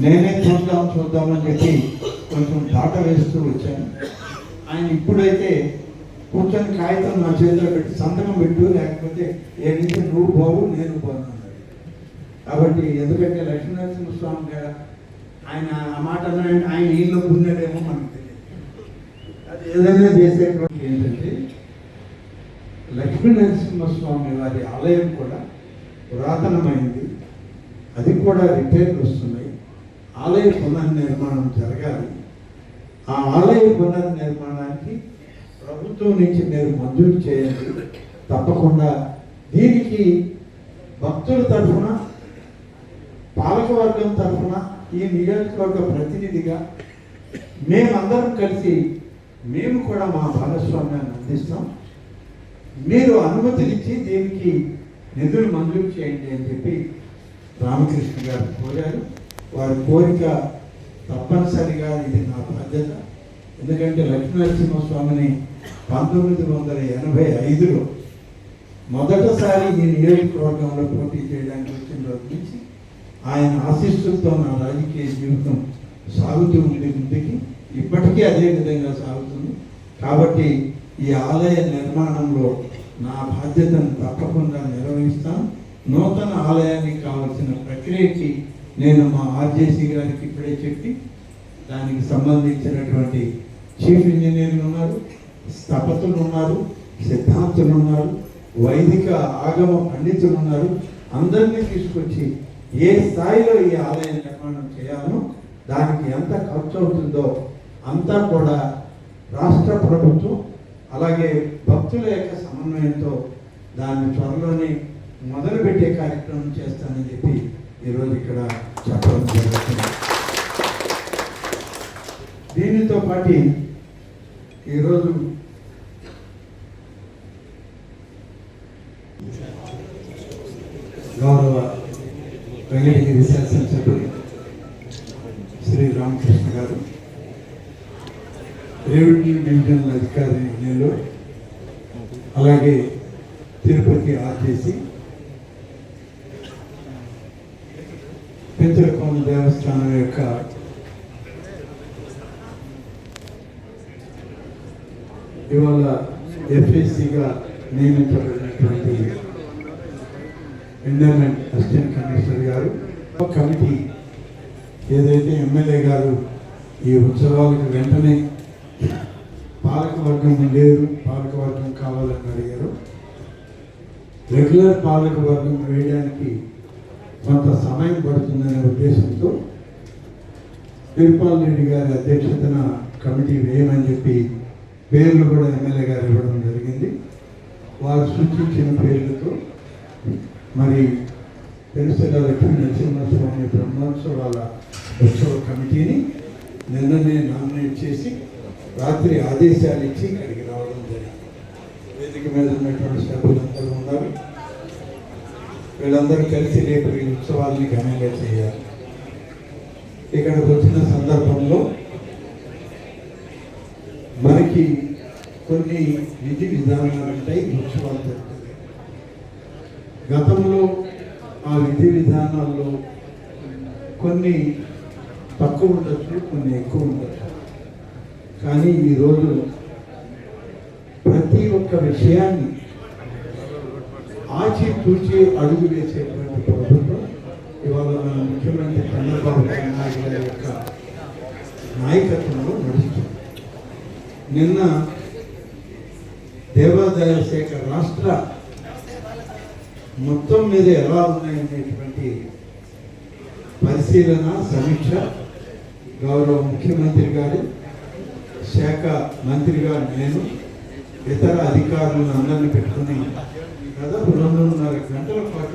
నేనే చూద్దామని చెప్పి కొంచెం దాట వేస్తూ వచ్చాను. ఆయన ఇప్పుడైతే కూర్చొని కాగితం నా చేతిలో పెట్టి సంతకం పెట్టు, లేకపోతే ఏదైతే నువ్వు బావు నేను బాగున్నాను. కాబట్టి ఎందుకంటే లక్ష్మీనరసింహస్వామి గారు ఆయన ఆ మాట అన్నాడు, ఆయన ఈయనలో ఉన్నాడేమో మనకు తెలియదు. అది ఏదైనా చేసేటువంటి ఏంటంటే లక్ష్మీనరసింహస్వామి వారి ఆలయం కూడా పురాతనమైంది, అది కూడా రిపేర్లు వస్తున్నాయి. ఆలయ పునర్నిర్మాణం జరగాలి. ఆ ఆలయ పునర్నిర్మాణానికి ప్రభుత్వం నుంచి మీరు మంజూరు చేయండి తప్పకుండా. దీనికి భక్తుల తరఫున, పాలకవర్గం తరఫున, ఈ నియోజకవర్గ ప్రతినిధిగా మేమందరం కలిసి మేము కూడా మా భాగస్వామ్యాన్ని అందిస్తాం. మీరు అనుమతులు ఇచ్చి దీనికి నిధులు మంజూరు చేయండి అని చెప్పి రామకృష్ణ గారు కోరారు. వారి కోరిక తప్పనిసరిగా ఇది నా బాధ్యత. ఎందుకంటే లక్ష్మీనరసింహస్వామిని 1985లో మొదటిసారి ఈ నియోజకవర్గంలో పోటీ చేయడానికి వచ్చిన రోజు నుంచి ఆయన ఆశీస్సులతో నా రాజకీయ జీవితం సాగుతూ ఉంది ముందుకి, ఇప్పటికీ అదే విధంగా సాగుతుంది. కాబట్టి ఈ ఆలయ నిర్మాణంలో నా బాధ్యతను తప్పకుండా నిర్వహిస్తాను. నూతన ఆలయానికి కావాల్సిన ప్రక్రియకి నేను మా ఆర్జేసీ గారికి ఇప్పుడే చెప్పి దానికి సంబంధించినటువంటి చీఫ్ ఇంజనీర్లు ఉన్నారు, స్థపతులు ఉన్నారు, సిద్ధాంతులు ఉన్నారు, వైదిక ఆగమ పండితులు ఉన్నారు. అందరినీ తీసుకొచ్చి ఏ స్థాయిలో ఈ ఆలయ నిర్మాణం చేయాలో, దానికి ఎంత ఖర్చు అవుతుందో అంతా కూడా రాష్ట్ర ప్రభుత్వం అలాగే భక్తుల యొక్క సమన్వయంతో దాన్ని త్వరలోనే మొదలుపెట్టే కార్యక్రమం చేస్తానని చెప్పి ఈరోజు ఇక్కడ చెప్పడం జరుగుతుంది. దీనితో పాటు ఈరోజు గౌరవ వెంకటగిరి శాసనసభ్యులు శ్రీ రామకృష్ణ గారు, రెవెన్యూ డివిజనల్ అధికారి నెల్లూరు, అలాగే తిరుపతి ఆర్టీసీ, పెంచలకోన దేవస్థానం యొక్క ఇవాళ ఎఫ్ఏసీగా నియమించబడినటువంటి ఎండోమెంట్ అసిస్టెంట్ కమిషనర్ గారు, కమిటీ ఏదైతే ఎమ్మెల్యే గారు ఈ ఉత్సవాలకు వెంటనే పాలకవర్గం లేరు, పాలకవర్గం కావాలని అడిగారు. రెగ్యులర్ పాలకవర్గం వేయడానికి కొంత సమయం పడుతుందనే ఉద్దేశంతో తిరుపాల్ రెడ్డి గారి అధ్యక్షతన కమిటీ వేయమని చెప్పి పేర్లు కూడా ఎమ్మెల్యే గారు ఇవ్వడం జరిగింది. వారు సూచించిన పేర్లతో మరి పెరుసల లక్ష్మీ నరసింహస్వామి బ్రహ్మోత్సవాల ఉత్సవ కమిటీని నిన్ననే నామినేట్ చేసి రాత్రి ఆదేశాలు ఇచ్చి ఇక్కడికి రావడం జరిగింది. వేదిక మీద ఉన్నటువంటి సభ్యులందరూ ఉన్నారు. వీళ్ళందరూ కలిసి రేపు ఈ ఉత్సవాల్ని ఘనంగా చేయాలి. ఇక్కడికి వచ్చిన సందర్భంలో మనకి కొన్ని విధి విధానాలు ఉంటాయి. ఉత్సవాలు జరుగుతాయి. గతంలో ఆ విధి విధానాల్లో కొన్ని తక్కువ ఉండొచ్చు, కొన్ని ఎక్కువ ఉండొచ్చు. కానీ ఈరోజు ప్రతి ఒక్క విషయాన్ని ఆచితూచి అడుగు వేసేటువంటి ప్రభుత్వం ఇవాళ మన ముఖ్యమంత్రి చంద్రబాబు నాయుడు గారి యొక్క నాయకత్వంలో నడుస్తుంది. నిన్న దేవాదాయ శాఖ రాష్ట్ర మొత్తం మీద ఎలా ఉన్నాయనేటువంటి పరిశీలన సమీక్ష గౌరవ ముఖ్యమంత్రి గారు, శాఖ మంత్రిగా నేను, ఇతర అధికారులను అందరినీ పెట్టుకుని దాదాపు 2.5 గంటల పాటు